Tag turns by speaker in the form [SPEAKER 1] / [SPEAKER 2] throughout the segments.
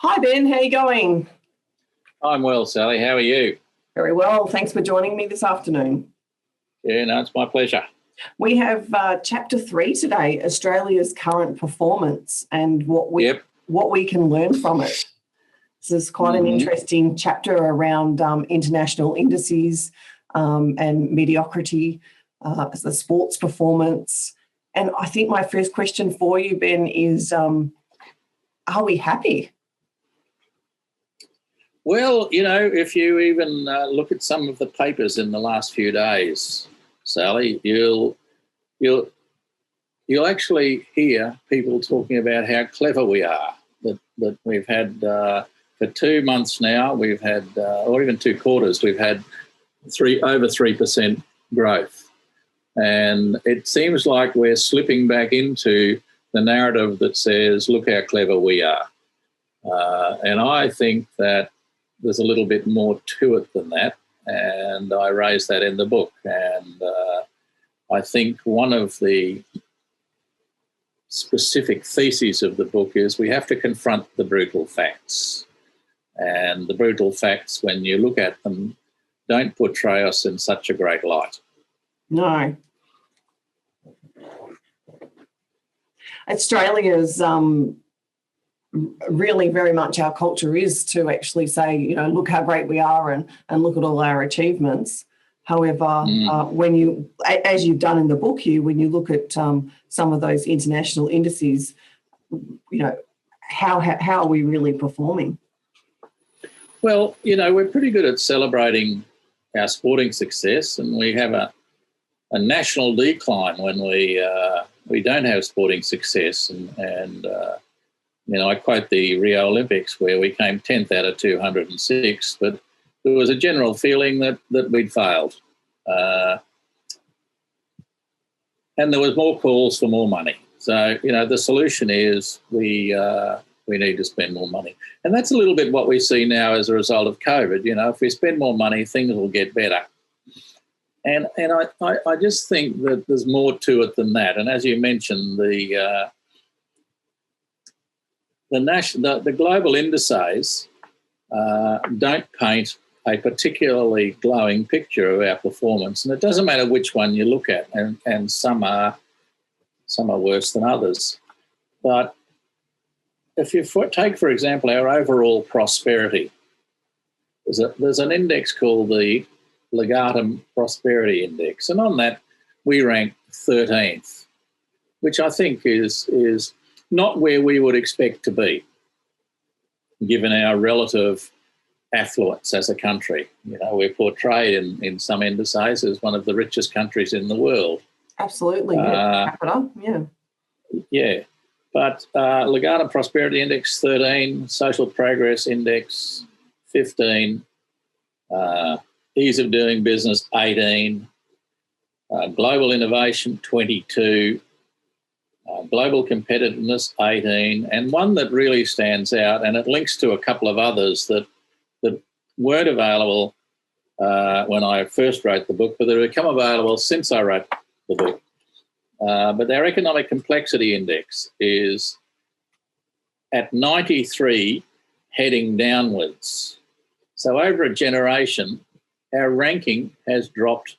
[SPEAKER 1] Hi Ben, how are you going?
[SPEAKER 2] I'm well, Sally. How are you?
[SPEAKER 1] Very well, thanks for joining me this afternoon.
[SPEAKER 2] Yeah, no, it's my pleasure.
[SPEAKER 1] We have chapter 3 today, Australia's current performance and what we can learn from it. This is quite an interesting chapter around international indices and mediocrity, the sports performance. And I think my first question for you, Ben, is are we happy?
[SPEAKER 2] Well, if you even look at some of the papers in the last few days, Sally, you'll actually hear people talking about how clever we are. That we've had for 2 months now, we've had, or even 2 quarters, we've had over 3% growth, and it seems like we're slipping back into the narrative that says, "Look how clever we are," and I think that there's a little bit more to it than that, and I raise that in the book. And I think one of the specific theses of the book is we have to confront the brutal facts. And the brutal facts, when you look at them, don't portray us in such a great light.
[SPEAKER 1] No. Australia's really very much our culture is to actually say, look how great we are and look at all our achievements. However, when you, as you've done in the book here, when you look at some of those international indices, how are we really performing?
[SPEAKER 2] Well, we're pretty good at celebrating our sporting success, and we have a national decline when we don't have sporting success. And I quote the Rio Olympics where we came 10th out of 206, but there was a general feeling that we'd failed. And there was more calls for more money. So, the solution is we need to spend more money. And that's a little bit what we see now as a result of COVID. If we spend more money, things will get better. And I just think that there's more to it than that. And as you mentioned, the global indices don't paint a particularly glowing picture of our performance, and it doesn't matter which one you look at, and some are worse than others. But if you take, for example, our overall prosperity, there's an index called the Legatum Prosperity Index, and on that we rank 13th, which I think is not where we would expect to be, given our relative affluence as a country. We're portrayed in some indices as one of the richest countries in the world.
[SPEAKER 1] Absolutely, capital, yeah.
[SPEAKER 2] Yeah, but Legatum Prosperity Index 13, Social Progress Index 15, Ease of Doing Business 18, Global Innovation 22, Global Competitiveness 18, and one that really stands out, and it links to a couple of others that weren't available when I first wrote the book, but they've become available since I wrote the book. But our Economic Complexity Index is at 93, heading downwards. So over a generation, our ranking has dropped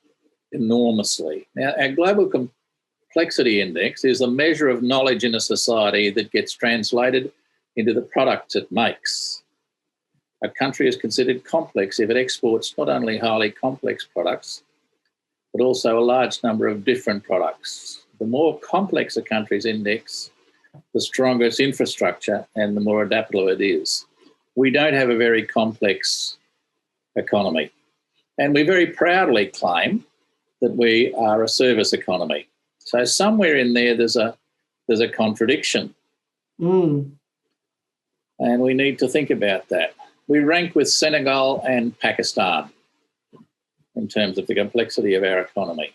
[SPEAKER 2] enormously. Now, our Global Complexity Index is a measure of knowledge in a society that gets translated into the products it makes. A country is considered complex if it exports not only highly complex products, but also a large number of different products. The more complex a country's index, the stronger its infrastructure and the more adaptable it is. We don't have a very complex economy, and we very proudly claim that we are a service economy. So somewhere in there, there's a contradiction, and we need to think about that. We rank with Senegal and Pakistan in terms of the complexity of our economy.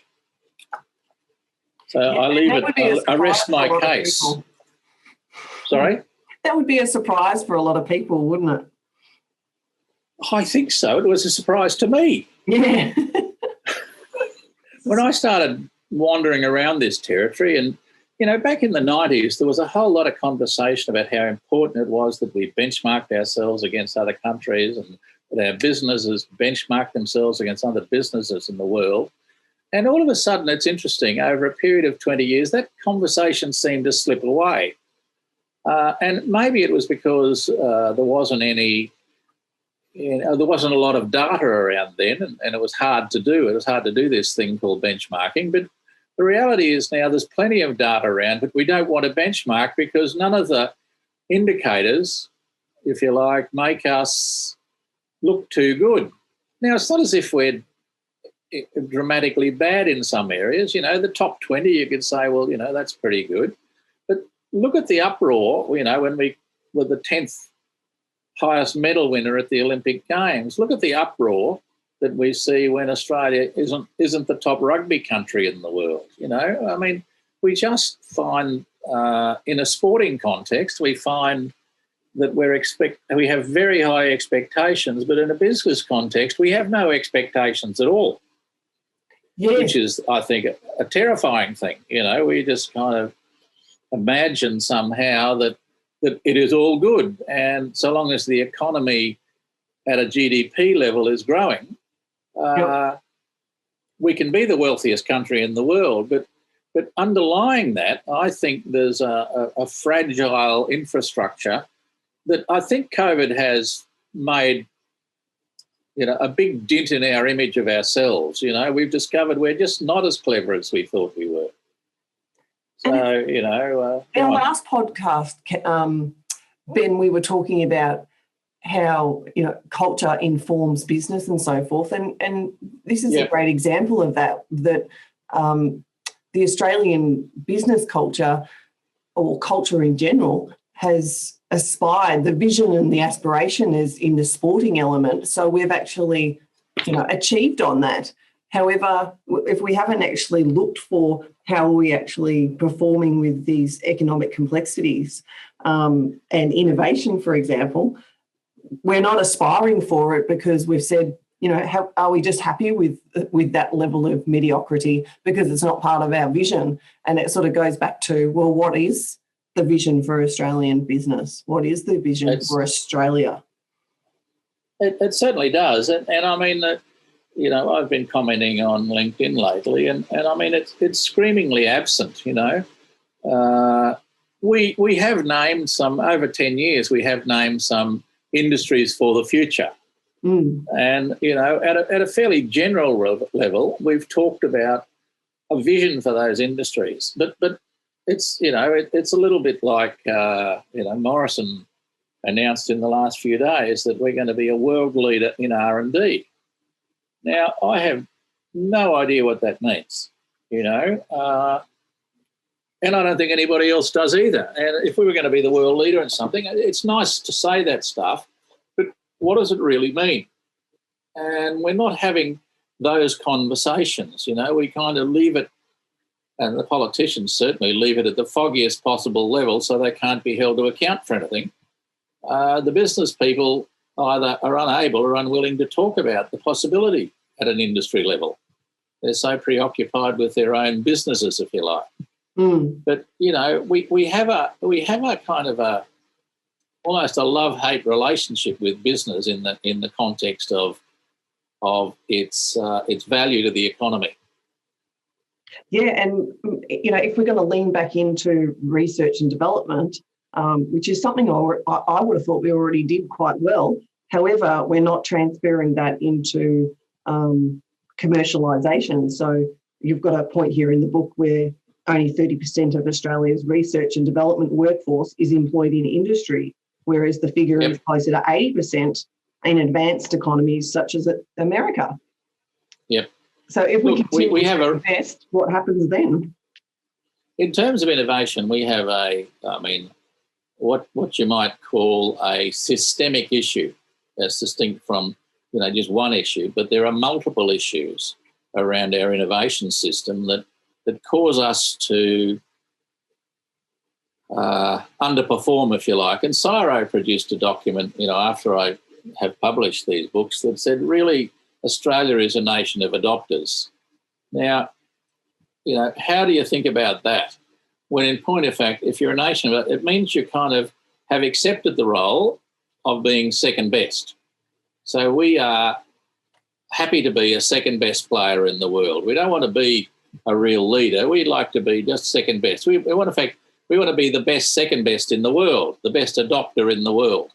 [SPEAKER 2] So I rest my case. Sorry?
[SPEAKER 1] That would be a surprise for a lot of people, wouldn't it?
[SPEAKER 2] I think so. It was a surprise to me.
[SPEAKER 1] Yeah.
[SPEAKER 2] When I started wandering around this territory, and back in the 90s, there was a whole lot of conversation about how important it was that we benchmarked ourselves against other countries and that our businesses benchmarked themselves against other businesses in the world. And all of a sudden, it's interesting, over a period of 20 years, that conversation seemed to slip away. And maybe it was because there wasn't any, there wasn't a lot of data around then, and it was hard to do. It was hard to do this thing called benchmarking. But the reality is now there's plenty of data around, but we don't want to benchmark because none of the indicators, if you like, make us look too good. Now, it's not as if we're dramatically bad in some areas. The top 20, you could say, well, that's pretty good. But look at the uproar, when we were the 10th highest medal winner at the Olympic Games. Look at the uproar that we see when Australia isn't the top rugby country in the world. We just find in a sporting context, we find that we have very high expectations, but in a business context, we have no expectations at all. Yeah. Which is, I think, a terrifying thing. We just kind of imagine somehow that it is all good, and so long as the economy at a GDP level is growing, we can be the wealthiest country in the world. But underlying that, I think there's a fragile infrastructure that I think COVID has made a big dent in our image of ourselves. We've discovered we're just not as clever as we thought we were. So,
[SPEAKER 1] our last podcast, Ben, we were talking about how, culture informs business and so forth. And this is a great example of that the Australian business culture, or culture in general, has aspired, the vision and the aspiration is in the sporting element. So we've actually, achieved on that. However, if we haven't actually looked for how are we actually performing with these economic complexities and innovation, for example, we're not aspiring for it because we've said, how are we just happy with that level of mediocrity because it's not part of our vision? And it sort of goes back to, well, what is the vision for Australian business? What is the vision for Australia?
[SPEAKER 2] It certainly does. And I mean, I've been commenting on LinkedIn lately, and I mean, it's screamingly absent, We have named some, over 10 years, we have named some industries for the future. And, at a fairly general level, we've talked about a vision for those industries. But it's, it's a little bit like, Morrison announced in the last few days that we're going to be a world leader in R&D. Now, I have no idea what that means, and I don't think anybody else does either. And if we were going to be the world leader in something, it's nice to say that stuff, but what does it really mean? And we're not having those conversations, we kind of leave it, and the politicians certainly leave it at the foggiest possible level so they can't be held to account for anything. The business people either are unable or unwilling to talk about the possibility at an industry level. They're so preoccupied with their own businesses, if you like. But we have a kind of almost a love-hate relationship with business in the context of its value to the economy.
[SPEAKER 1] Yeah, and if we're going to lean back into research and development, which is something I would have thought we already did quite well. However, we're not transferring that into commercialisation. So you've got a point here in the book where only 30% of Australia's research and development workforce is employed in industry, whereas the figure is closer to 80% in advanced economies such as America.
[SPEAKER 2] Yep.
[SPEAKER 1] So if we continue to invest, what happens then?
[SPEAKER 2] In terms of innovation, we have what you might call a systemic issue, as distinct from just one issue, but there are multiple issues around our innovation system that cause us to underperform, if you like. And CSIRO produced a document, after I have published these books, that said really Australia is a nation of adopters. Now, how do you think about that? when in point of fact, if you're a nation, it means you kind of have accepted the role of being second best. So we are happy to be a second best player in the world. We don't want to be a real leader. We'd like to be just second best. We want to be the best second best in the world, the best adopter in the world.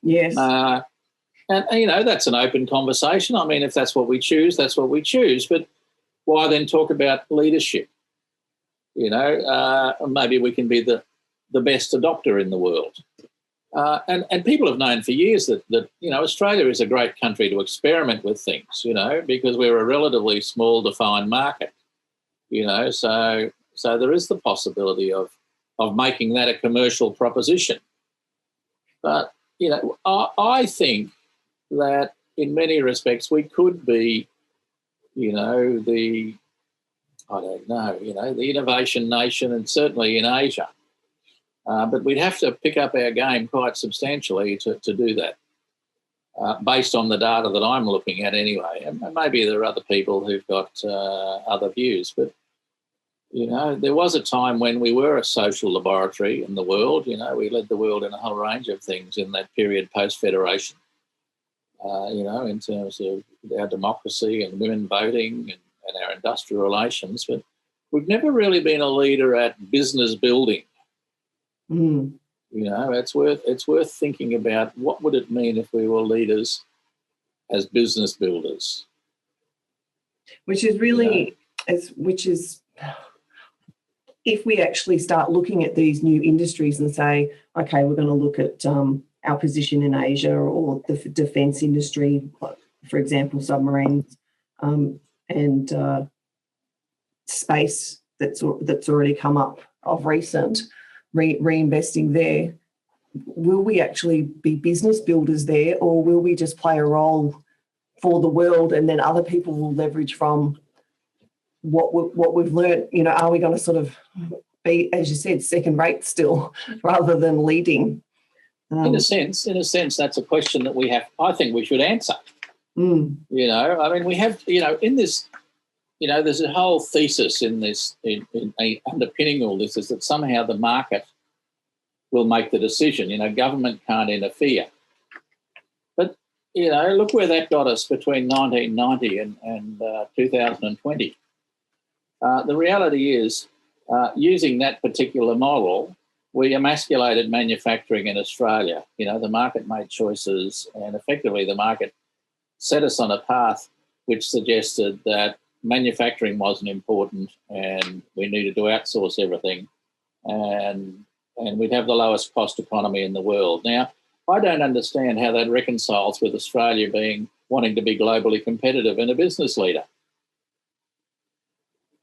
[SPEAKER 1] Yes.
[SPEAKER 2] And, you know, that's an open conversation. I mean, if that's what we choose, that's what we choose. But why then talk about leadership? You know, maybe we can be the best adopter in the world. And people have known for years that, you know, Australia is a great country to experiment with things, you know, because we're a relatively small defined market, you know, so there is the possibility of making that a commercial proposition. But, you know, I think that in many respects we could be, you know, the innovation nation, and certainly in Asia. But we'd have to pick up our game quite substantially to do that, based on the data that I'm looking at anyway. And maybe there are other people who've got other views. But, you know, there was a time when we were a social laboratory in the world. You know, we led the world in a whole range of things in that period post-Federation, you know, in terms of our democracy and women voting and our industrial relations. But we've never really been a leader at business building.
[SPEAKER 1] Mm.
[SPEAKER 2] You know, it's worth thinking about what would it mean if we were leaders as business builders.
[SPEAKER 1] Which is really, if we actually start looking at these new industries and say, okay, we're going to look at our position in Asia or the defence industry, for example, submarines, and space that's already come up of recent. Reinvesting there, will we actually be business builders there, or will we just play a role for the world and then other people will leverage from what we've learnt? You know, are we going to sort of be, as you said, second rate still rather than leading?
[SPEAKER 2] In a sense, that's a question that I think we should answer.
[SPEAKER 1] Mm.
[SPEAKER 2] You know, I mean, we have, you know, in this, you know, there's a whole thesis in this, in underpinning all this, is that somehow the market will make the decision. You know, government can't interfere. But, you know, look where that got us between 1990 and 2020. The reality is, using that particular model, we emasculated manufacturing in Australia. You know, the market made choices, and effectively the market set us on a path which suggested that manufacturing wasn't important and we needed to outsource everything, and we'd have the lowest cost economy in the world. Now, I don't understand how that reconciles with Australia wanting to be globally competitive and a business leader.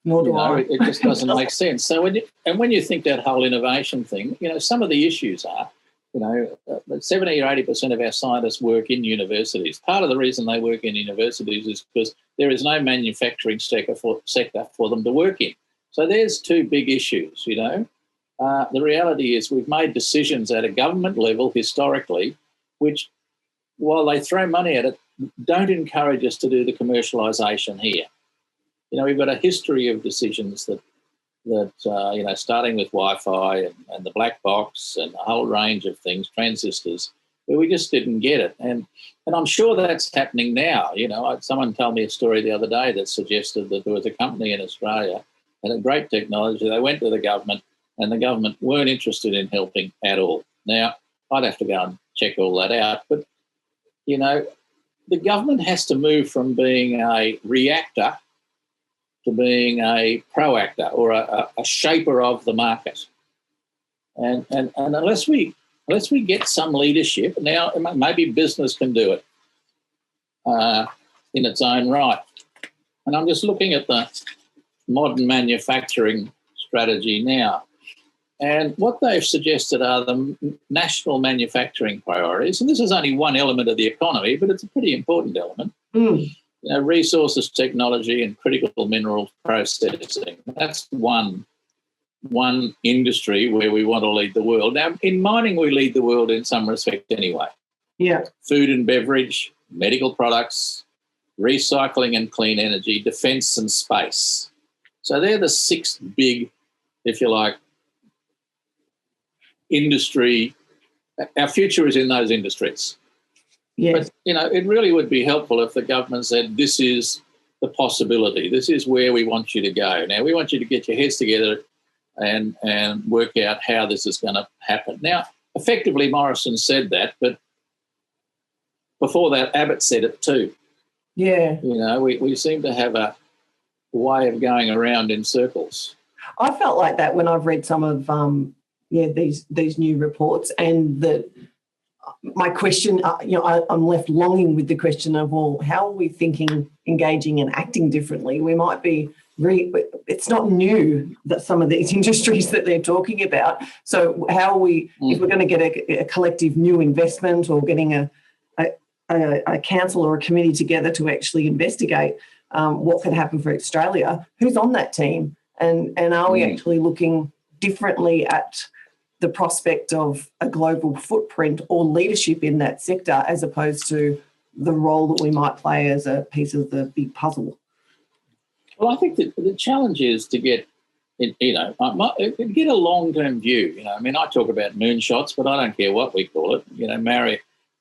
[SPEAKER 1] Nor do I.
[SPEAKER 2] It just doesn't make sense. So when you think that whole innovation thing, you know, some of the issues are, you know, 70 or 80% of our scientists work in universities. Part of the reason they work in universities is because there is no manufacturing sector for them to work in. So there's two big issues, you know. The reality is we've made decisions at a government level historically, which, while they throw money at it, don't encourage us to do the commercialisation here. You know, we've got a history of decisions that you know, starting with Wi-Fi and the black box and a whole range of things, transistors, where we just didn't get it. And I'm sure that's happening now. You know, someone told me a story the other day that suggested that there was a company in Australia and a great technology. They went to the government and the government weren't interested in helping at all. Now, I'd have to go and check all that out. But, you know, the government has to move from being a reactor to being a proactor or a shaper of the market. And unless we get some leadership, now maybe business can do it in its own right. And I'm just looking at the modern manufacturing strategy now. And what they've suggested are the national manufacturing priorities. And this is only one element of the economy, but it's a pretty important element.
[SPEAKER 1] Mm.
[SPEAKER 2] You know, resources, technology, and critical minerals processing. That's one industry where we want to lead the world. Now, in mining, we lead the world in some respect anyway.
[SPEAKER 1] Yeah.
[SPEAKER 2] Food and beverage, medical products, recycling and clean energy, defence and space. So they're the six big, if you like, industry. Our future is in those industries.
[SPEAKER 1] Yes.
[SPEAKER 2] But, it really would be helpful if the government said, this is the possibility. This is where we want you to go. Now, we want you to get your heads together and work out how this is going to happen. Now, effectively, Morrison said that, but before that, Abbott said it too.
[SPEAKER 1] Yeah.
[SPEAKER 2] We seem to have a way of going around in circles.
[SPEAKER 1] I felt like that when I've read some of these new reports, and that my question, I'm left longing with the question of, well, how are we thinking, engaging and acting differently? We might be, it's not new that some of these industries that they're talking about. So how are we, if we're going to get a collective new investment, or getting a council or a committee together to actually investigate what could happen for Australia, who's on that team? And are we actually looking differently at the prospect of a global footprint or leadership in that sector, as opposed to the role that we might play as a piece of the big puzzle?
[SPEAKER 2] Well, I think that the challenge is to get, get a long-term view. I talk about moonshots, but I don't care what we call it.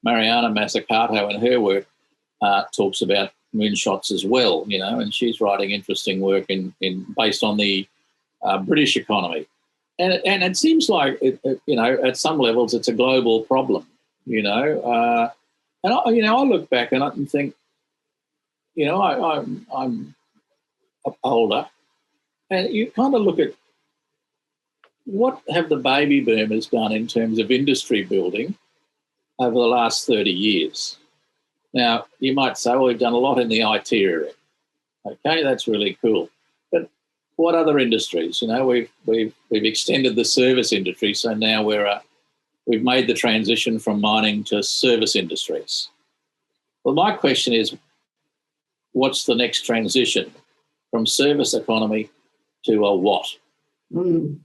[SPEAKER 2] Mariana Mazzucato in her work talks about moonshots as well, and she's writing interesting work in based on the British economy. And it seems like, at some levels it's a global problem, And, I look back and I can think, I'm older, and you kind of look at what have the baby boomers done in terms of industry building over the last 30 years. Now, you might say, well, we've done a lot in the IT area. Okay, that's really cool. But what other industries? We've extended the service industry, so now we've made the transition from mining to service industries. Well, my question is, what's the next transition from service economy to a what? And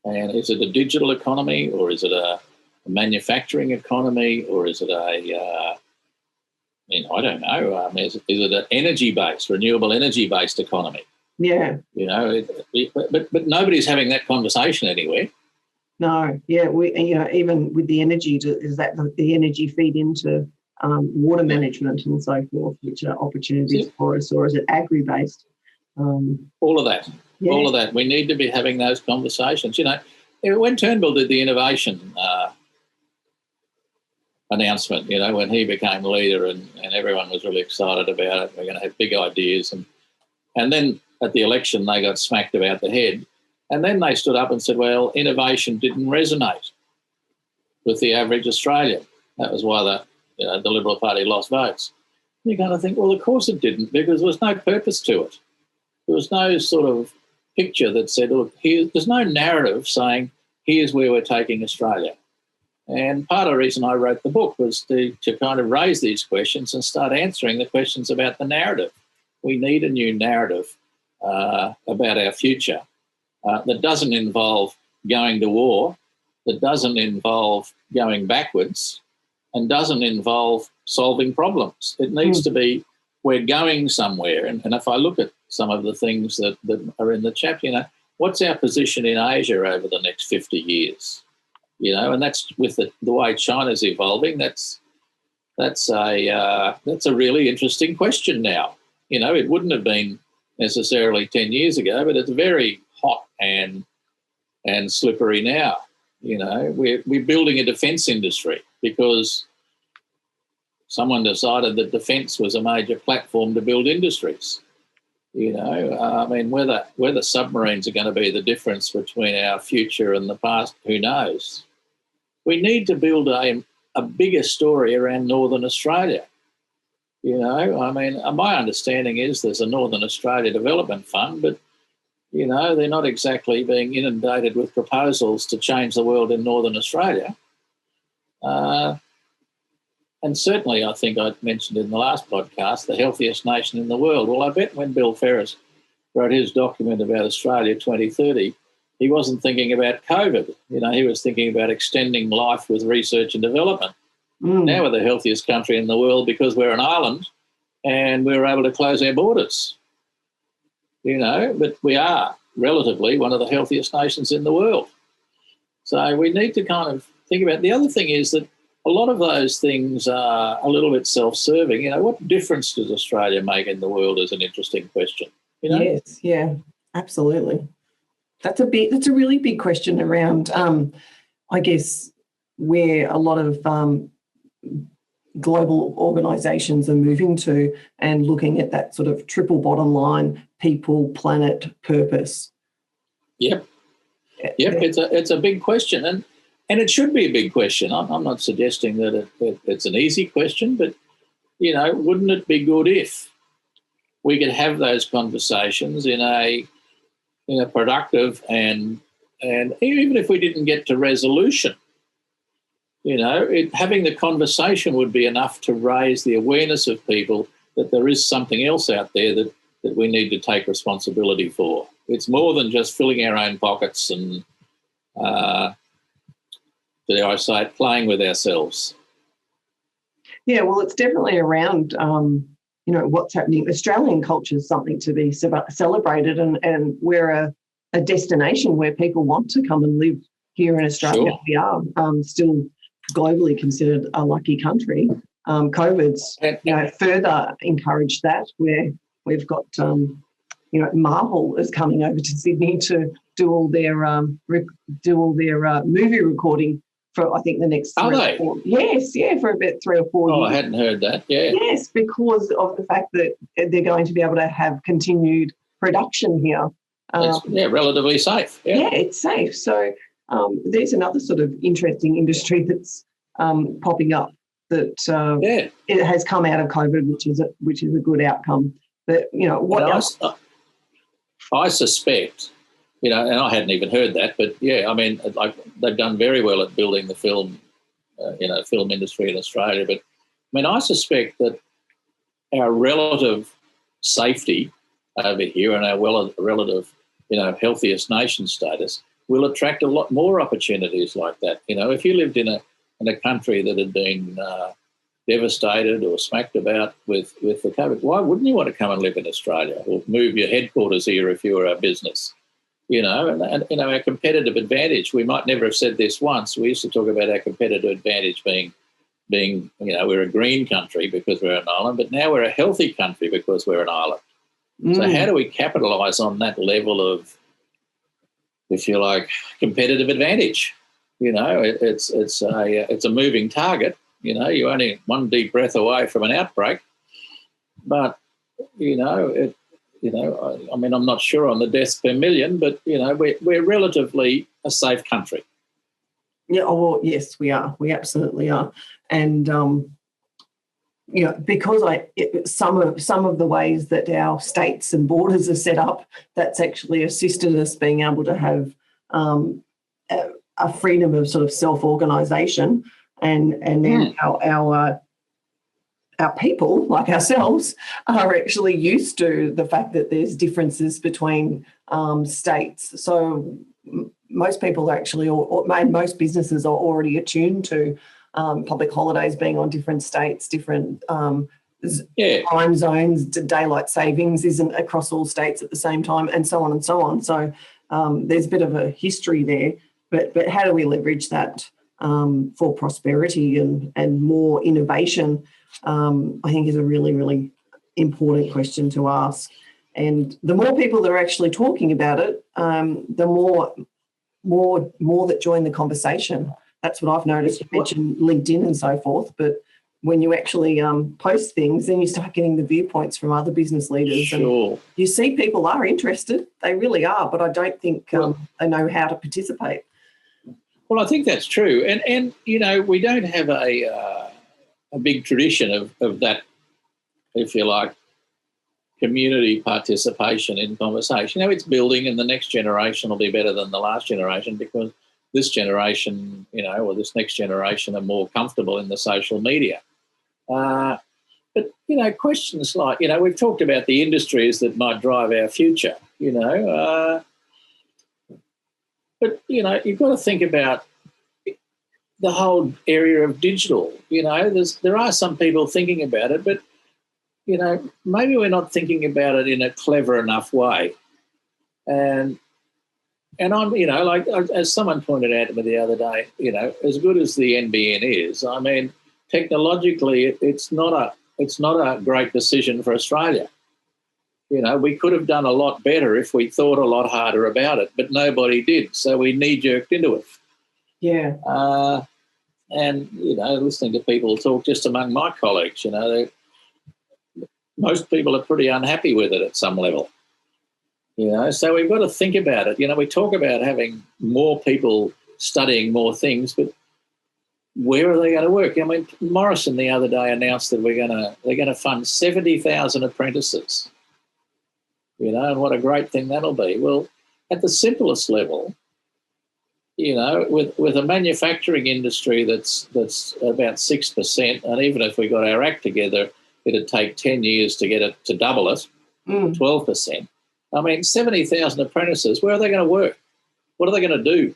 [SPEAKER 2] is it a digital economy, or is it a manufacturing economy, or is it I don't know. Is it an energy-based, renewable energy-based economy?
[SPEAKER 1] Yeah.
[SPEAKER 2] But nobody's having that conversation anywhere.
[SPEAKER 1] No. Yeah. Even with the energy, is that the energy feed into water management and so forth, which are opportunities for us, or is it agri-based?
[SPEAKER 2] All of that. Yeah. All of that. We need to be having those conversations. When Turnbull did the innovation announcement, when he became leader and everyone was really excited about it, we're going to have big ideas. And then at the election, they got smacked about the head. And then they stood up and said, well, innovation didn't resonate with the average Australian. That was why the Liberal Party lost votes. You're going to think, well, of course it didn't, because there was no purpose to it. There was no sort of picture that said, look, there's no narrative saying, here's where we're taking Australia. And part of the reason I wrote the book was to kind of raise these questions and start answering the questions about the narrative. We need a new narrative about our future that doesn't involve going to war, that doesn't involve going backwards, and doesn't involve solving problems. It needs to be, we're going somewhere. And if I look at some of the things that are in the chapter, what's our position in Asia over the next 50 years? And that's with the way China's evolving. That's a really interesting question now. It wouldn't have been necessarily 10 years ago, but it's very hot and slippery now. We're building a defence industry because someone decided that defence was a major platform to build industries. Whether submarines are going to be the difference between our future and the past, who knows? We need to build a bigger story around Northern Australia. My understanding is there's a Northern Australia Development Fund, but, they're not exactly being inundated with proposals to change the world in Northern Australia. And certainly, I think I mentioned in the last podcast, the healthiest nation in the world. Well, I bet when Bill Ferris wrote his document about Australia 2030, he wasn't thinking about COVID. He was thinking about extending life with research and development. Now we're the healthiest country in the world because we're an island and we're able to close our borders. But we are relatively one of the healthiest nations in the world. So we need to kind of think about. The other thing is that a lot of those things are a little bit self-serving. What difference does Australia make in the world is an interesting question.
[SPEAKER 1] Yes, yeah, absolutely. That's a really big question around, I guess, where a lot of global organisations are moving to and looking at that sort of triple bottom line: people, planet, purpose.
[SPEAKER 2] Yep. It's a big question, and it should be a big question. I'm not suggesting that it's an easy question, but wouldn't it be good if we could have those conversations in a productive and even if we didn't get to resolution, having the conversation would be enough to raise the awareness of people that there is something else out there that we need to take responsibility for. It's more than just filling our own pockets and, dare I say it, playing with ourselves.
[SPEAKER 1] Yeah, well, it's definitely around, what's happening. Australian culture is something to be celebrated, and we're a destination where people want to come and live here in Australia.
[SPEAKER 2] Sure.
[SPEAKER 1] We are still globally considered a lucky country. COVID's further encouraged that, where we've got Marvel is coming over to Sydney to do all their movie recording for, I think, the next 3 or 4. Yes, for about 3 or 4 years.
[SPEAKER 2] Oh, I hadn't heard that. Yeah.
[SPEAKER 1] Yes, because of the fact that they're going to be able to have continued production here.
[SPEAKER 2] It's relatively safe. Yeah,
[SPEAKER 1] it's safe. So there's another sort of interesting industry that's popping up that it has come out of COVID, which is a good outcome. But what else?
[SPEAKER 2] I suspect, and I hadn't even heard that, but they've done very well at building the film, film industry in Australia. But I suspect that our relative safety over here and our relative, healthiest nation status will attract a lot more opportunities like that. If you lived in a country that had been devastated or smacked about with the COVID, why wouldn't you want to come and live in Australia or move your headquarters here if you were a business? And our competitive advantage, we might never have said this once. We used to talk about our competitive advantage being we're a green country because we're an island, but now we're a healthy country because we're an island. So how do we capitalise on that level of, if you like, competitive advantage? It's a moving target. You're only one deep breath away from an outbreak. But, I'm not sure on the deaths per million, but, we're relatively a safe country.
[SPEAKER 1] Yeah, well, yes, we are. We absolutely are. And, because some of the ways that our states and borders are set up, that's actually assisted us being able to have a freedom of sort of self-organisation, and then our people, like ourselves, are actually used to the fact that there's differences between states. So most people are actually, or most businesses are already attuned to public holidays being on different states, different time zones. Daylight savings isn't across all states at the same time, and so on and so on. So there's a bit of a history there. But how do we leverage that for prosperity and more innovation? I think is a really, really important question to ask. And the more people that are actually talking about it, the more that join the conversation. That's what I've noticed. You mentioned LinkedIn and so forth, but when you actually post things, then you start getting the viewpoints from other business leaders.
[SPEAKER 2] Sure.
[SPEAKER 1] And you see people are interested. They really are, but I don't think they know how to participate.
[SPEAKER 2] Well, I think that's true. And we don't have a big tradition of that, if you like, community participation in conversation. It's building, and the next generation will be better than the last generation because this generation, or this next generation are more comfortable in the social media. But, questions like, we've talked about the industries that might drive our future, but, you've got to think about the whole area of digital. There are some people thinking about it, but, maybe we're not thinking about it in a clever enough way. And I'm, like as someone pointed out to me the other day, as good as the NBN is, I mean, technologically, it's not a great decision for Australia. We could have done a lot better if we thought a lot harder about it, but nobody did, so we knee-jerked into it.
[SPEAKER 1] Yeah.
[SPEAKER 2] And listening to people talk just among my colleagues, most people are pretty unhappy with it at some level. So we've got to think about it. We talk about having more people studying more things, but where are they going to work? I mean, Morrison the other day announced that they're going to fund 70,000 apprentices. And what a great thing that'll be. Well, at the simplest level, with a manufacturing industry that's about 6%, and even if we got our act together, it'd take 10 years to get it to double it, 12%. I mean, 70,000 apprentices, where are they going to work? What are they going to do?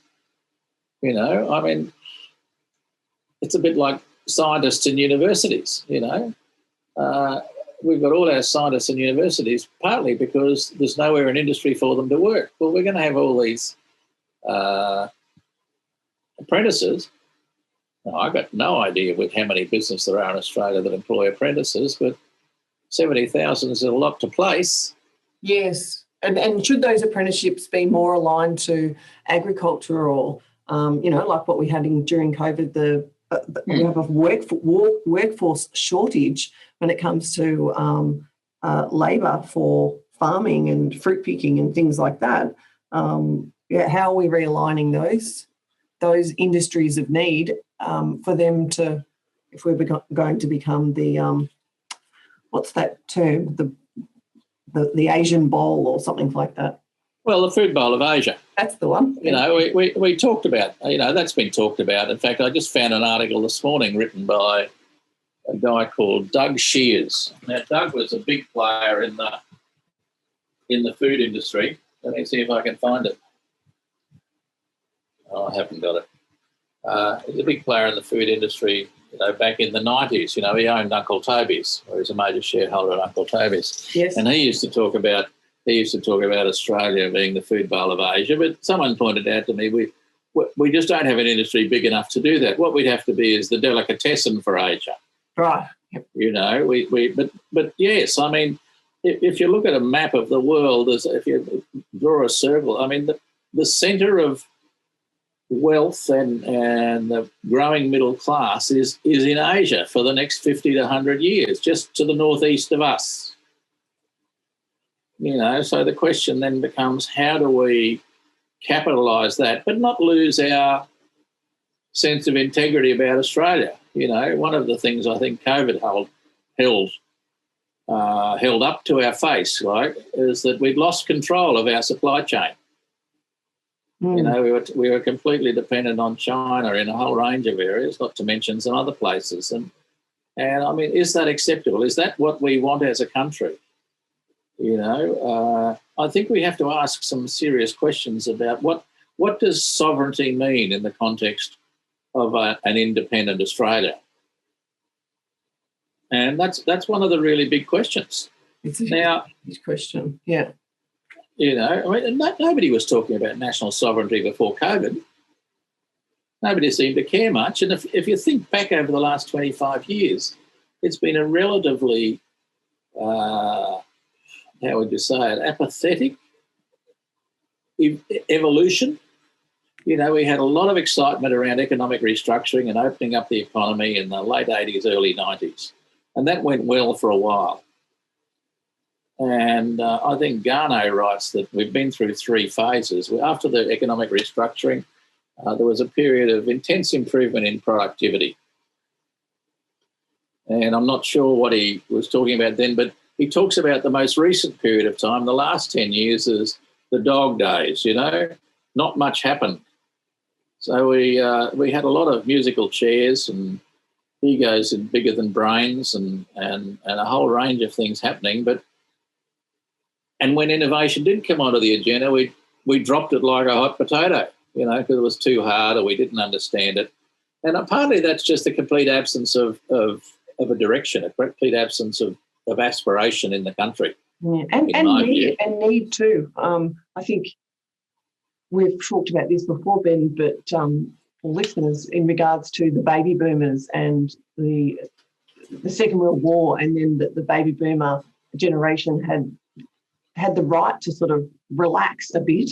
[SPEAKER 2] I mean, it's a bit like scientists in universities, We've got all our scientists in universities partly because there's nowhere in industry for them to work. Well, we're going to have all these apprentices. Now, I've got no idea with how many businesses there are in Australia that employ apprentices, but 70,000 is a lot to place.
[SPEAKER 1] Yes. And should those apprenticeships be more aligned to agriculture or, like what we had during COVID, we have a workforce shortage when it comes to labour for farming and fruit picking and things like that. How are we realigning those industries of need for them to, if we're going to become the, what's that term, the Asian bowl or something like that?
[SPEAKER 2] Well, the food bowl of Asia.
[SPEAKER 1] That's the one.
[SPEAKER 2] We talked about, that's been talked about. In fact, I just found an article this morning written by a guy called Doug Shears. Now, Doug was a big player in the food industry. Let me see if I can find it. Oh, I haven't got it. He's a big player in the food industry, back in the 90s. He owned Uncle Toby's, or he's a major shareholder at Uncle Toby's.
[SPEAKER 1] Yes.
[SPEAKER 2] And he used to talk about Australia being the food bowl of Asia. But someone pointed out to me, we just don't have an industry big enough to do that. What we'd have to be is the delicatessen for Asia.
[SPEAKER 1] Right. Yep.
[SPEAKER 2] But yes, I mean, if you look at a map of the world, if you draw a circle, I mean, the centre of wealth and the growing middle class is in Asia for the next 50 to 100 years, just to the northeast of us. So the question then becomes, how do we capitalise that but not lose our sense of integrity about Australia? One of the things I think COVID held up to our face, is that we'd lost control of our supply chain. We were completely dependent on China in a whole range of areas, not to mention some other places. And I mean, is that acceptable? Is that what we want as a country? I think we have to ask some serious questions about what does sovereignty mean in the context of an independent Australia? And that's one of the really big questions.
[SPEAKER 1] It's a huge question, yeah.
[SPEAKER 2] I mean, nobody was talking about national sovereignty before COVID. Nobody seemed to care much. And if you think back over the last 25 years, it's been a relatively, how would you say it, apathetic evolution. We had a lot of excitement around economic restructuring and opening up the economy in the late 80s, early 90s. And that went well for a while. And I think Garnaut writes that we've been through three phases. After the economic restructuring, there was a period of intense improvement in productivity. And I'm not sure what he was talking about then, but he talks about the most recent period of time, the last 10 years, as the dog days, not much happened. So we had a lot of musical chairs and egos and bigger than brains and a whole range of things happening. And when innovation did come onto the agenda, we dropped it like a hot potato, because it was too hard or we didn't understand it. And partly that's just a complete absence of a direction, a complete absence of aspiration in the country.
[SPEAKER 1] Yeah. And need too. I think we've talked about this before, Ben, but for listeners, in regards to the baby boomers and the Second World War, and then the baby boomer generation had the right to sort of relax a bit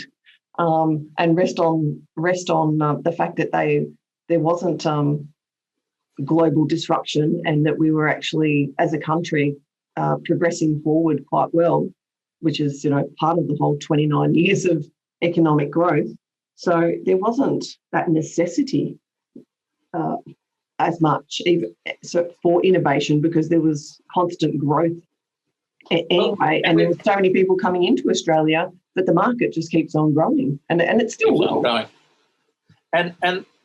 [SPEAKER 1] and rest on the fact that there wasn't global disruption, and that we were actually, as a country, progressing forward quite well, which is, part of the whole 29 years of economic growth. So there wasn't that necessity as much even for innovation, because there was constant growth anyway, and there were so many people coming into Australia that the market just keeps on growing, and it still will.
[SPEAKER 2] Growing.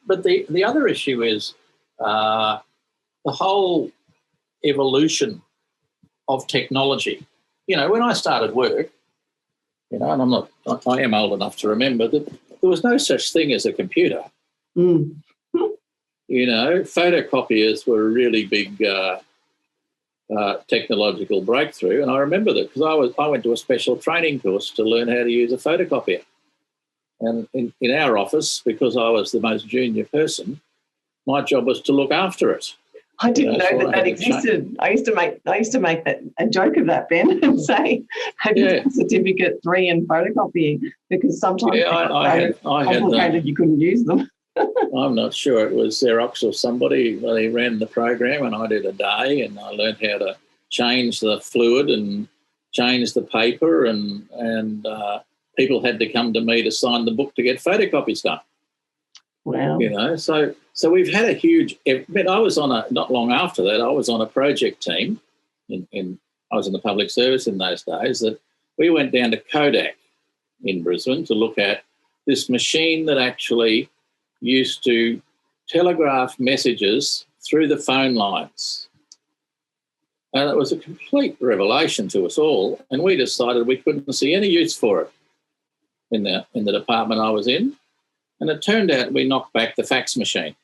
[SPEAKER 2] But the other issue is the whole evolution of technology. When I started work, and I am old enough to remember that there was no such thing as a computer.
[SPEAKER 1] Mm.
[SPEAKER 2] Photocopiers were a really big technological breakthrough, and I remember that because I went to a special training course to learn how to use a photocopier. And in our office, because I was the most junior person, my job was to look after it.
[SPEAKER 1] I didn't know that existed. I used to make that a joke of that, Ben, and say, "Have you got certificate 3 in photocopying?" Because sometimes I had complicated, you couldn't use them.
[SPEAKER 2] I'm not sure it was Xerox or somebody. They ran the program, and I did a day, and I learned how to change the fluid and change the paper, and people had to come to me to sign the book to get photocopies done.
[SPEAKER 1] Wow.
[SPEAKER 2] So we've had a huge. But I was not long after that, I was on a project team. I was in the public service in those days. That we went down to Kodak in Brisbane to look at this machine that actually used to telegraph messages through the phone lines. And it was a complete revelation to us all, and we decided we couldn't see any use for it in the department I was in. And it turned out we knocked back the fax machine.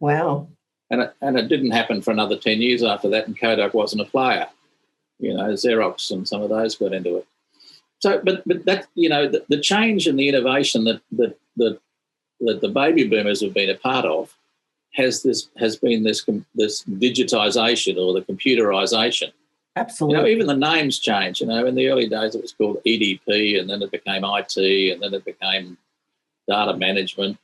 [SPEAKER 1] Wow.
[SPEAKER 2] And it didn't happen for another 10 years after that, and Kodak wasn't a player. Xerox and some of those got into it. So, but that, the change and the innovation that the baby boomers have been a part of has been this digitisation or the computerisation.
[SPEAKER 1] Absolutely.
[SPEAKER 2] Even the names change. In the early days it was called EDP, and then it became IT, and then it became data management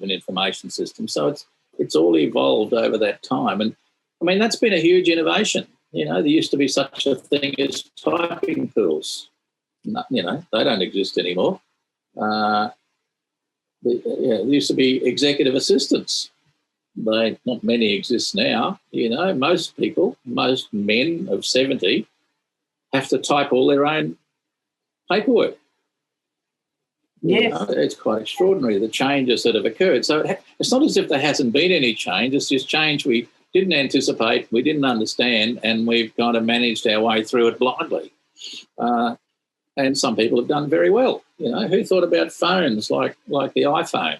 [SPEAKER 2] information system. So it's all evolved over that time. And, that's been a huge innovation. There used to be such a thing as typing tools. They don't exist anymore. There used to be executive assistants. Not many exist now. Most men of 70 have to type all their own paperwork.
[SPEAKER 1] Yes.
[SPEAKER 2] It's quite extraordinary, the changes that have occurred. So it's not as if there hasn't been any change. It's just change we didn't anticipate, we didn't understand, and we've kind of managed our way through it blindly. And some people have done very well. Who thought about phones like the iPhone?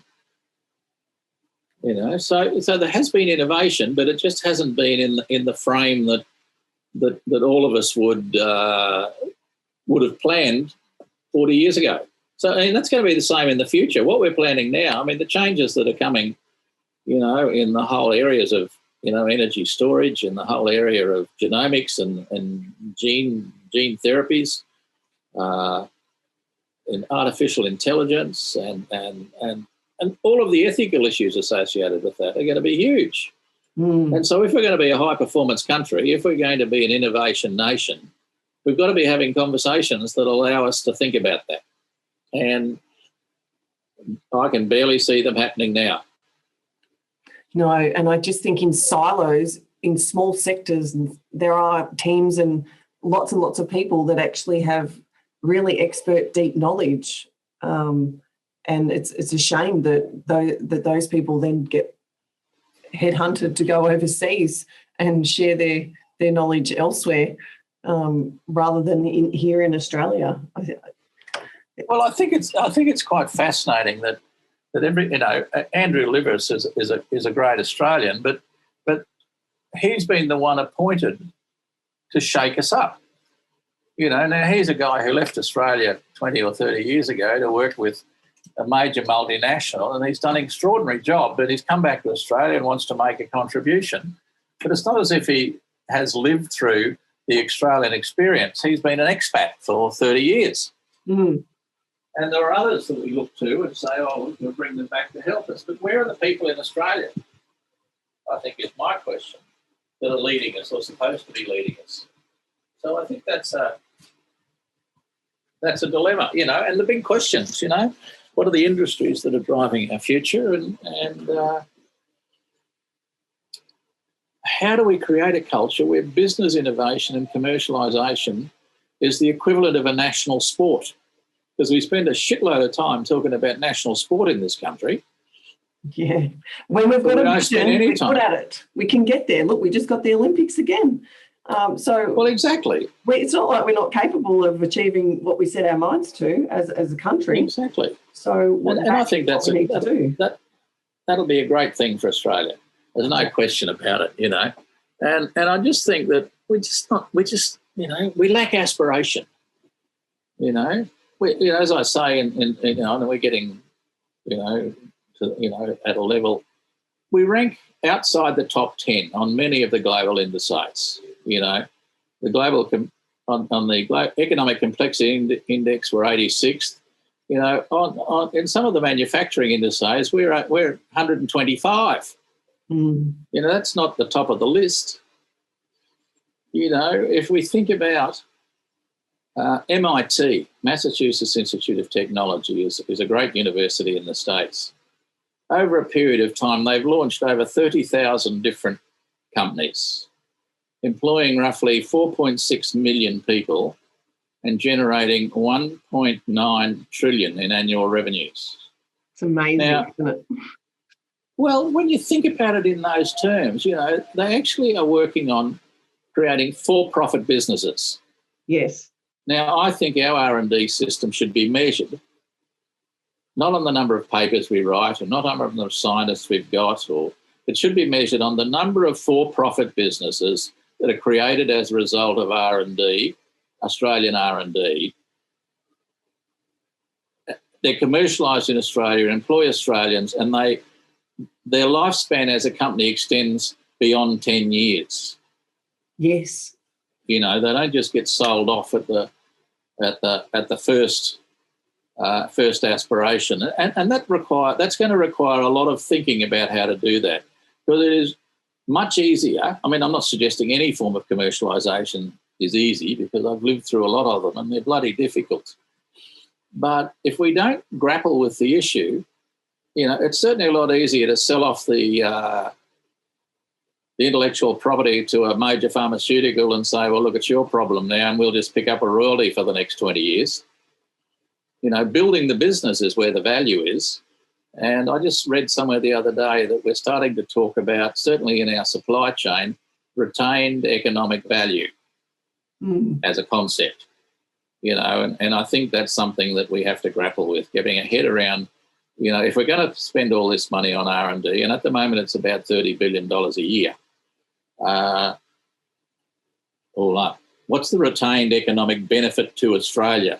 [SPEAKER 2] So there has been innovation, but it just hasn't been in the frame that all of us would have planned 40 years ago. So that's going to be the same in the future. What we're planning now, the changes that are coming, in the whole areas of energy storage, in the whole area of genomics and gene therapies, in artificial intelligence, and all of the ethical issues associated with that are going to be huge.
[SPEAKER 1] Mm.
[SPEAKER 2] And so if we're going to be a high-performance country, if we're going to be an innovation nation, we've got to be having conversations that allow us to think about that. And I can barely see them happening now.
[SPEAKER 1] No, and I just think in silos, in small sectors, there are teams and lots of people that actually have really expert, deep knowledge. And it's a shame that those people then get headhunted to go overseas and share their knowledge elsewhere rather than here in Australia.
[SPEAKER 2] Well, I think it's quite fascinating that Andrew Livers is a great Australian, but he's been the one appointed to shake us up. Now he's a guy who left Australia 20 or 30 years ago to work with a major multinational, and he's done an extraordinary job, but he's come back to Australia and wants to make a contribution. But it's not as if he has lived through the Australian experience. He's been an expat for 30 years.
[SPEAKER 1] Mm.
[SPEAKER 2] And there are others that we look to and say, oh, we'll bring them back to help us. But where are the people in Australia, I think is my question, that are leading us or supposed to be leading us? So I think that's a dilemma, and the big questions, what are the industries that are driving our future and how do we create a culture where business innovation and commercialisation is the equivalent of a national sport? Because we spend a shitload of time talking about national sport in this country.
[SPEAKER 1] Yeah. When we've got a vision, we're good at it. We can get there. Look, we just got the Olympics again.
[SPEAKER 2] Well, exactly.
[SPEAKER 1] It's not like we're not capable of achieving what we set our minds to as a country.
[SPEAKER 2] Exactly.
[SPEAKER 1] So
[SPEAKER 2] and I think that'll be a great thing for Australia. There's no question about it, And I just think that we lack aspiration, as I say, and we're getting, at a level, we rank outside the top 10 on many of the global indices. The global on the economic complexity index, we're 86th. On in some of the manufacturing indices, we're 125.
[SPEAKER 1] Mm.
[SPEAKER 2] That's not the top of the list. If we think about MIT, Massachusetts Institute of Technology, is a great university in the States. Over a period of time, they've launched over 30,000 different companies, employing roughly 4.6 million people and generating 1.9 trillion in annual revenues.
[SPEAKER 1] It's amazing, isn't it?
[SPEAKER 2] Well, when you think about it in those terms, they actually are working on creating for-profit businesses.
[SPEAKER 1] Yes.
[SPEAKER 2] Now, I think our R&D system should be measured not on the number of papers we write or not on the number of scientists we've got, or it should be measured on the number of for-profit businesses that are created as a result of R&D, Australian R&D. They're commercialised in Australia, employ Australians, and their lifespan as a company extends beyond 10 years.
[SPEAKER 1] Yes.
[SPEAKER 2] They don't just get sold off at the first aspiration, and that's going to require a lot of thinking about how to do that, because it is much easier. I mean, I'm not suggesting any form of commercialisation is easy, because I've lived through a lot of them and they're bloody difficult. But if we don't grapple with the issue, it's certainly a lot easier to sell off the intellectual property to a major pharmaceutical and say, well, look, it's your problem now and we'll just pick up a royalty for the next 20 years. Building the business is where the value is. And I just read somewhere the other day that we're starting to talk about, certainly in our supply chain, retained economic value as a concept, and I think that's something that we have to grapple with, getting a head around, if we're going to spend all this money on R&D, and at the moment it's about $30 billion a year, all up, what's the retained economic benefit to Australia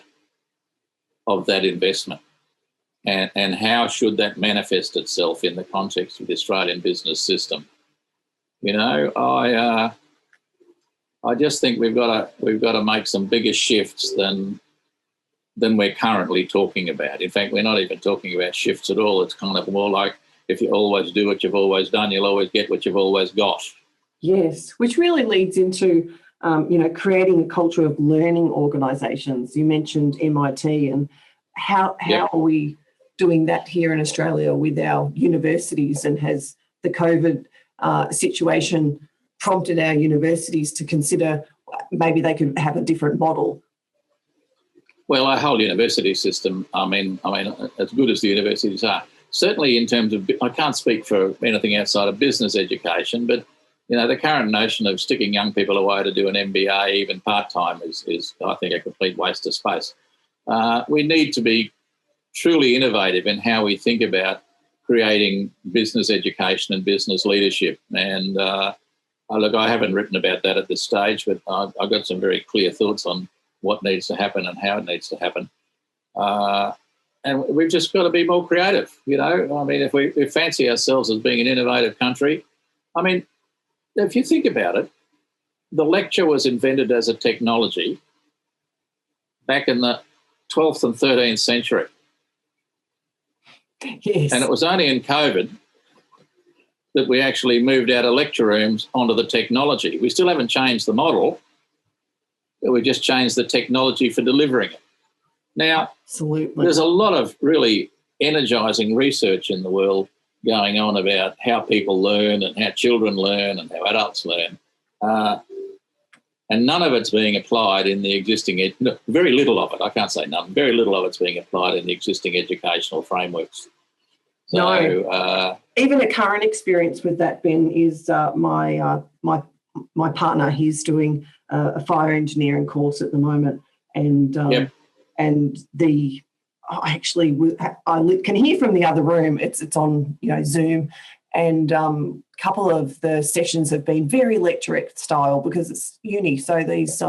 [SPEAKER 2] of that investment? And how should that manifest itself in the context of the Australian business system? I just think we've got to make some bigger shifts than we're currently talking about. In fact, we're not even talking about shifts at all. It's kind of more like, if you always do what you've always done, you'll always get what you've always got.
[SPEAKER 1] Yes, which really leads into creating a culture of learning organisations. You mentioned MIT, and how are we doing that here in Australia with our universities, and has the COVID situation prompted our universities to consider maybe they could have a different model?
[SPEAKER 2] Well, our whole university system, I mean, as good as the universities are, certainly in terms of, I can't speak for anything outside of business education, but, the current notion of sticking young people away to do an MBA, even part-time, is I think, a complete waste of space. We need to be truly innovative in how we think about creating business education and business leadership. And look, I haven't written about that at this stage, but I've got some very clear thoughts on what needs to happen and how it needs to happen. we've just got to be more creative, you know. I mean, if we fancy ourselves as being an innovative country, I mean, if you think about it, the lecture was invented as a technology back in the 12th and 13th century.
[SPEAKER 1] Yes.
[SPEAKER 2] And it was only in COVID that we actually moved out of lecture rooms onto the technology. We still haven't changed the model, but we just changed the technology for delivering it. Now,
[SPEAKER 1] absolutely,
[SPEAKER 2] there's a lot of really energising research in the world going on about how people learn and how children learn and how adults learn. And none of it's being applied in the existing, very little of it, I can't say none, very little of it's being applied in the existing educational frameworks. So,
[SPEAKER 1] no, even a current experience with that, Ben, is my partner. He's doing a fire engineering course at the moment, and
[SPEAKER 2] yep.
[SPEAKER 1] and I can hear from the other room. It's on Zoom, and a couple of the sessions have been very lecturette style because it's uni. So these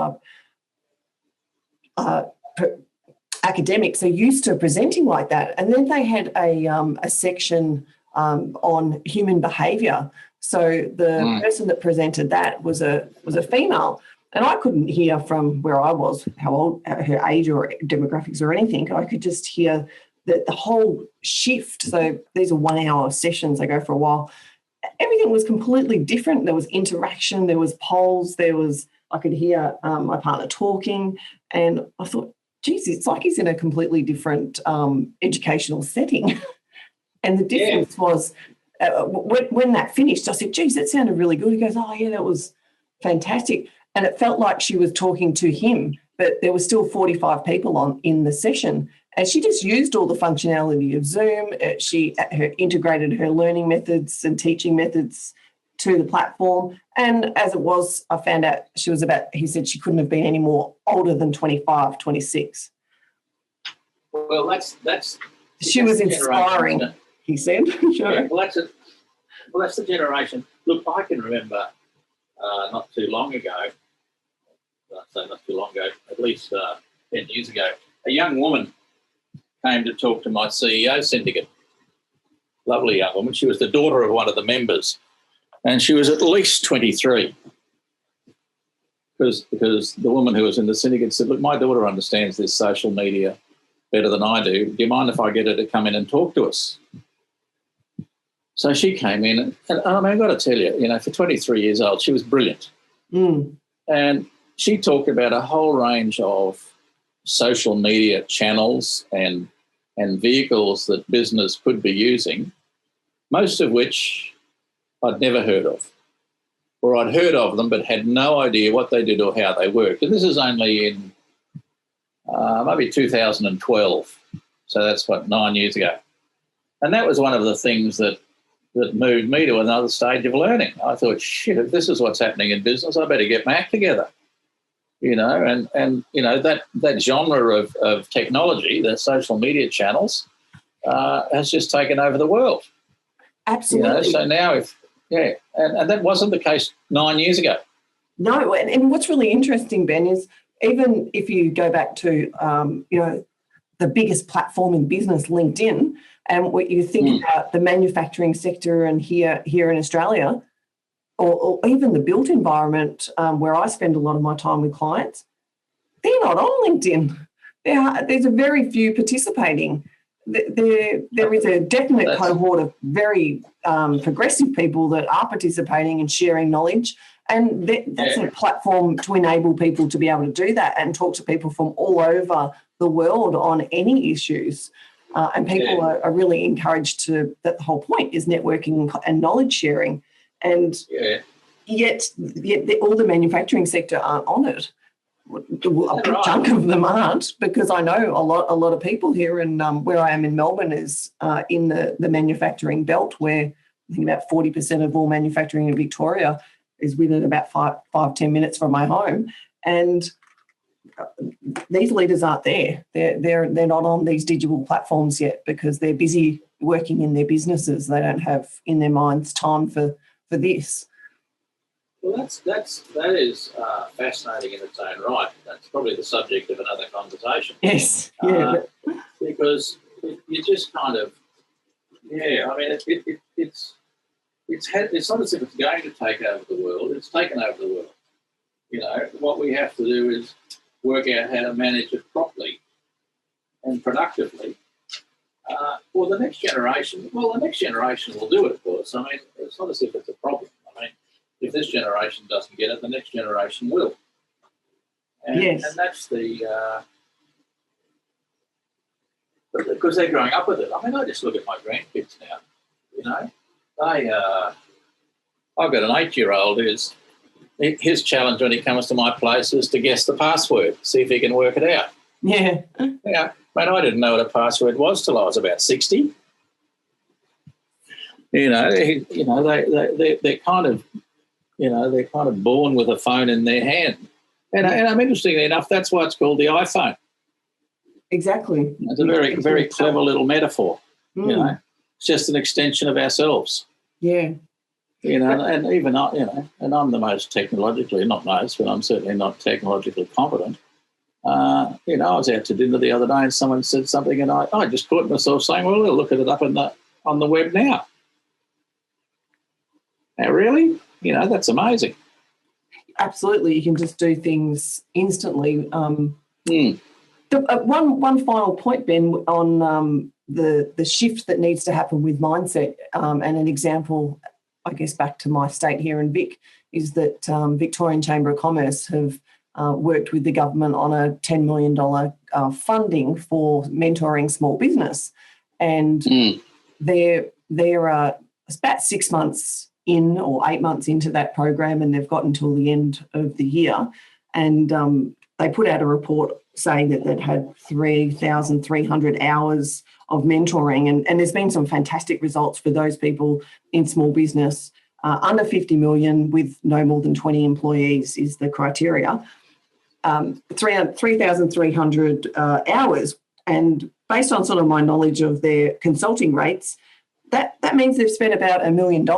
[SPEAKER 1] academics are used to presenting like that, and then they had a section on human behaviour. So the person that presented that was a female, and I couldn't hear from where I was how old, her age or demographics or anything. I could just hear the whole shift. So these are 1 hour sessions. They go for a while. Everything was completely different. There was interaction. There was polls. I could hear my partner talking, and I thought, geez, it's like he's in a completely different educational setting. And the difference was when that finished, I said, geez, that sounded really good. He goes, oh, yeah, that was fantastic. And it felt like she was talking to him, but there were still 45 people in the session. And she just used all the functionality of Zoom. She integrated her learning methods and teaching methods to the platform. And as it was, I found out he said she couldn't have been any more older than 25, 26.
[SPEAKER 2] Well, that's
[SPEAKER 1] she was inspiring, he said. Sure.
[SPEAKER 2] Yeah, that's the generation. Look, I can remember not too long ago, I'd say not too long ago, at least 10 years ago, a young woman came to talk to my CEO syndicate. Lovely young woman. She was the daughter of one of the members, and she was at least 23. Because the woman who was in the syndicate said, look, my daughter understands this social media better than I do. Do you mind if I get her to come in and talk to us? So she came in, and I mean, I've got to tell you, for 23 years old, she was brilliant. And she talked about a whole range of social media channels and vehicles that business could be using, most of which I'd never heard of, or I'd heard of them but had no idea what they did or how they worked. And this is only in maybe 2012, so that's 9 years ago. And that was one of the things that moved me to another stage of learning. I thought, shit, if this is what's happening in business, I better get my act together. And that genre of technology, the social media channels, has just taken over the world.
[SPEAKER 1] Absolutely.
[SPEAKER 2] So now and that wasn't the case 9 years ago.
[SPEAKER 1] No, and what's really interesting, Ben, is even if you go back to, the biggest platform in business, LinkedIn, and what you think about the manufacturing sector and here in Australia, or even the built environment where I spend a lot of my time with clients, they're not on LinkedIn. There's a very few participating. There is a definite cohort of very progressive people that are participating and sharing knowledge, and that's a platform to enable people to be able to do that and talk to people from all over the world on any issues. And people are really encouraged to, that the whole point is networking and knowledge sharing. And yet all the manufacturing sector aren't on it. A big chunk of them aren't, because I know a lot of people here, and where I am in Melbourne is in the manufacturing belt, where I think about 40% of all manufacturing in Victoria is within about 5-10 minutes from my home. And these leaders aren't there. They're not on these digital platforms yet because they're busy working in their businesses. They don't have in their minds time for this.
[SPEAKER 2] Well, that is fascinating in its own right. That's probably the subject of another conversation.
[SPEAKER 1] Yes,
[SPEAKER 2] because you just kind of, yeah, I mean, it's not as if it's going to take over the world. It's taken over the world. You know, what we have to do is work out how to manage it properly and productively for the next generation. Well, the next generation will do it, of course. I mean, it's not as if it's a problem. I mean, if this generation doesn't get it, the next generation will. And,
[SPEAKER 1] yes.
[SPEAKER 2] And that's the... because they're growing up with it. I mean, I just look at my grandkids now, you know. I've got an 8-year-old who's... His challenge when he comes to my place is to guess the password, see if he can work it out.
[SPEAKER 1] Yeah.
[SPEAKER 2] Yeah. But I didn't know what a password was till I was about 60. You know, they're kind of, you know, they're kind of born with a phone in their hand. And I'm interestingly enough, that's why it's called the iPhone.
[SPEAKER 1] Exactly.
[SPEAKER 2] It's a very, very clever little metaphor. You know, it's just an extension of ourselves.
[SPEAKER 1] Yeah.
[SPEAKER 2] You know, and even I, you know, and I'm the most technologically, not most, but I'm certainly not technologically competent. You know, I was out to dinner the other day and someone said something and I just caught myself saying, well, we'll look at it up on the web now. Now, really? You know, that's amazing.
[SPEAKER 1] Absolutely. You can just do things instantly. One final point, Ben, on the shift that needs to happen with mindset, and an example, I guess, back to my state here in Vic, is that Victorian Chamber of Commerce have worked with the government on a $10 million funding for mentoring small business. And they're about 6 months in or 8 months into that program, and they've got until the end of the year. And they put out a report saying that they'd had 3,300 hours of mentoring, and there's been some fantastic results for those people in small business. Under 50 million with no more than 20 employees is the criteria. 3,300 hours, and based on sort of my knowledge of their consulting rates, that means they've spent about $1 million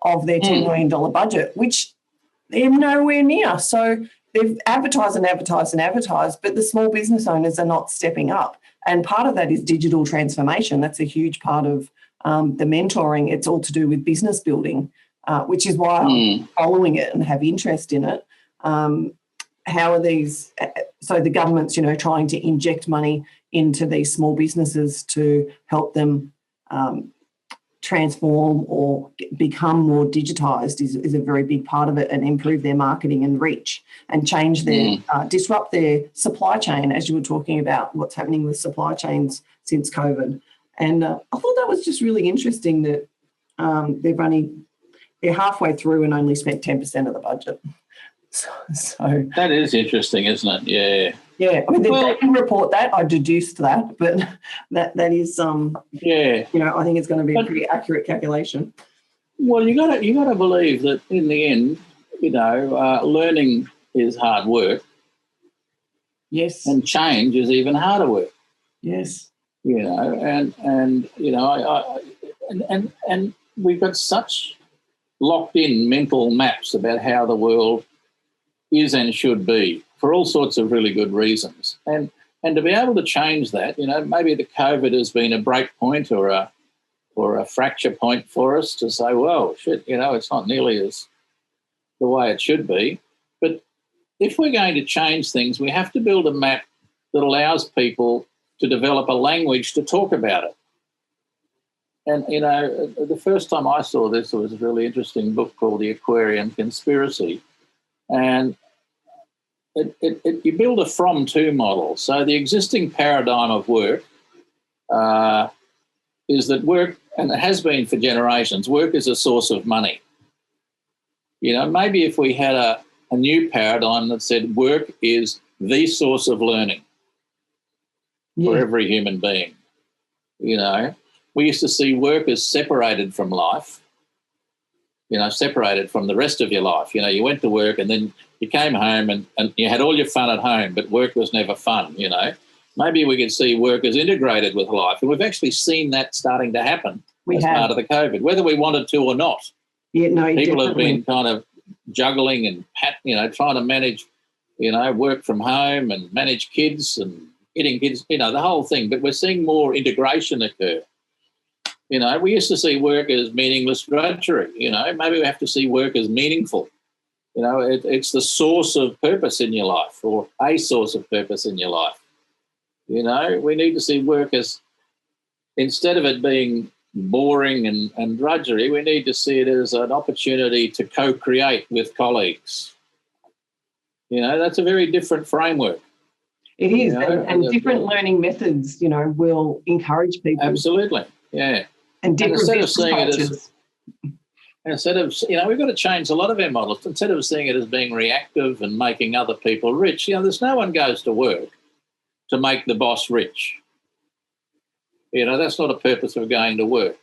[SPEAKER 1] of their $10 million budget, which they're nowhere near. So they've advertised and advertised and advertised, but the small business owners are not stepping up. And part of that is digital transformation. That's a huge part of the mentoring. It's all to do with business building, which is why I'm following it and have interest in it. How are these? So the government's, you know, trying to inject money into these small businesses to help them transform or become more digitised is a very big part of it, and improve their marketing and reach and change their, disrupt their supply chain, as you were talking about what's happening with supply chains since COVID. And I thought that was just really interesting that they're halfway through and only spent 10% of the budget. So
[SPEAKER 2] that is interesting, isn't it? Yeah.
[SPEAKER 1] Yeah, I mean, they didn't report that. I deduced that, but that is you know, I think it's going to be a pretty accurate calculation.
[SPEAKER 2] Well, you got to believe that in the end, you know, learning is hard work.
[SPEAKER 1] Yes.
[SPEAKER 2] And change is even harder work.
[SPEAKER 1] Yes.
[SPEAKER 2] You know, and you know, and we've got such locked in mental maps about how the world is and should be for all sorts of really good reasons. And to be able to change that, you know, maybe the COVID has been a break point or a fracture point for us to say, well, shit, you know, it's not nearly as the way it should be. But if we're going to change things, we have to build a map that allows people to develop a language to talk about it. And, you know, the first time I saw this, there was a really interesting book called The Aquarian Conspiracy. And you build a from-to model. So the existing paradigm of work is that work, and it has been for generations, work is a source of money. You know, maybe if we had a new paradigm that said work is the source of learning for every human being. You know, we used to see work as separated from life, you know, separated from the rest of your life. You know, you went to work and then you came home and you had all your fun at home, but work was never fun, you know. Maybe we could see work as integrated with life. And we've actually seen that starting to happen part of the COVID, whether we wanted to or not.
[SPEAKER 1] Yeah, no,
[SPEAKER 2] people
[SPEAKER 1] definitely
[SPEAKER 2] have been kind of juggling and, you know, trying to manage, you know, work from home and manage kids and, hitting kids, the whole thing. But we're seeing more integration occur. We used to see work as meaningless drudgery. Maybe we have to see work as meaningful. It's the source of purpose in your life, or a source of purpose in your life. We need to see work as, instead of it being boring and drudgery, we need to see it as an opportunity to co-create with colleagues. That's a very different framework.
[SPEAKER 1] It is, and different learning methods, will encourage people.
[SPEAKER 2] Absolutely, yeah.
[SPEAKER 1] And different
[SPEAKER 2] instead of seeing
[SPEAKER 1] cultures.
[SPEAKER 2] we've got to change a lot of our models. Instead of seeing it as being reactive and making other people rich, there's no one goes to work to make the boss rich. That's not a purpose of going to work.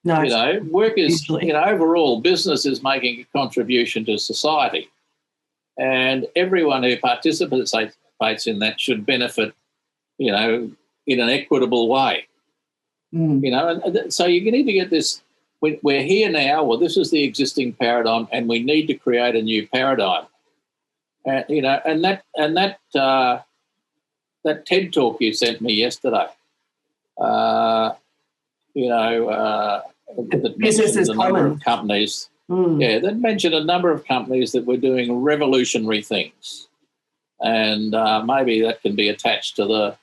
[SPEAKER 1] No.
[SPEAKER 2] Work is,
[SPEAKER 1] usually.
[SPEAKER 2] Overall, business is making a contribution to society. And everyone who participates in that should benefit, in an equitable way. And so you need to get this. We're here now. Well, this is the existing paradigm, and we need to create a new paradigm. And that TED talk you sent me yesterday. That
[SPEAKER 1] business is
[SPEAKER 2] a number of companies. Yeah, that mentioned a number of companies that were doing revolutionary things, and maybe that can be attached to the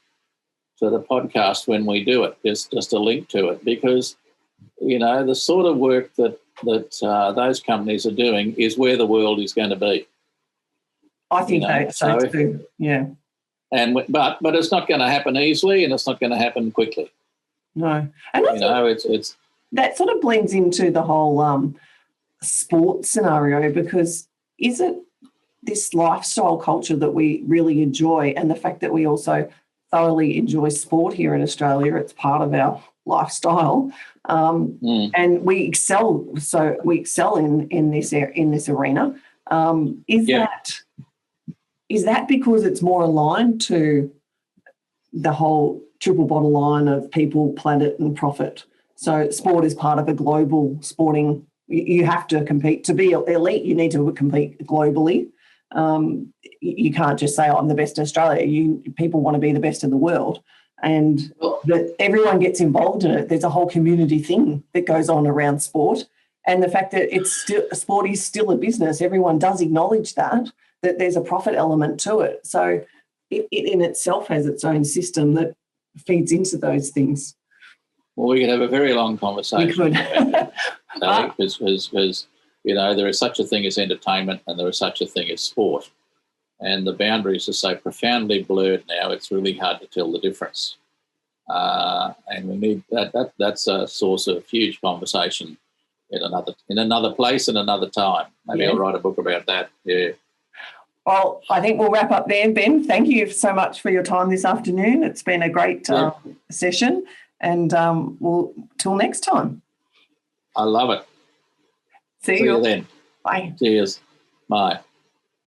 [SPEAKER 2] podcast when we do it. Just a link to it, because the sort of work that those companies are doing is where the world is going to be.
[SPEAKER 1] I think so too. Yeah.
[SPEAKER 2] But it's not going to happen easily, and it's not going to happen quickly.
[SPEAKER 1] No, and
[SPEAKER 2] it's
[SPEAKER 1] that sort of blends into the whole sports scenario, because is it this lifestyle culture that we really enjoy, and the fact that we also thoroughly enjoy sport here in Australia? It's part of our lifestyle, and we excel. So we excel in this arena. Is that because it's more aligned to the whole triple bottom line of people, planet, and profit? So sport is part of a global sporting. You have to compete to be elite. You need to compete globally. You can't just say, I'm the best in Australia. People want to be the best in the world, and that everyone gets involved in it. There's a whole community thing that goes on around sport, and the fact that sport is still a business. Everyone does acknowledge that there's a profit element to it. So it in itself has its own system that feeds into those things.
[SPEAKER 2] Well, we could have a very long conversation.
[SPEAKER 1] We could.
[SPEAKER 2] Because there is such a thing as entertainment, and there is such a thing as sport. And the boundaries are so profoundly blurred now, it's really hard to tell the difference. And we need that's a source of huge conversation in another place and another time. Maybe I'll write a book about that. Yeah.
[SPEAKER 1] Well, I think we'll wrap up there, Ben. Thank you so much for your time this afternoon. It's been a great session, and we'll till next time.
[SPEAKER 2] I love it.
[SPEAKER 1] See
[SPEAKER 2] you then.
[SPEAKER 1] Bye.
[SPEAKER 2] Cheers. Bye.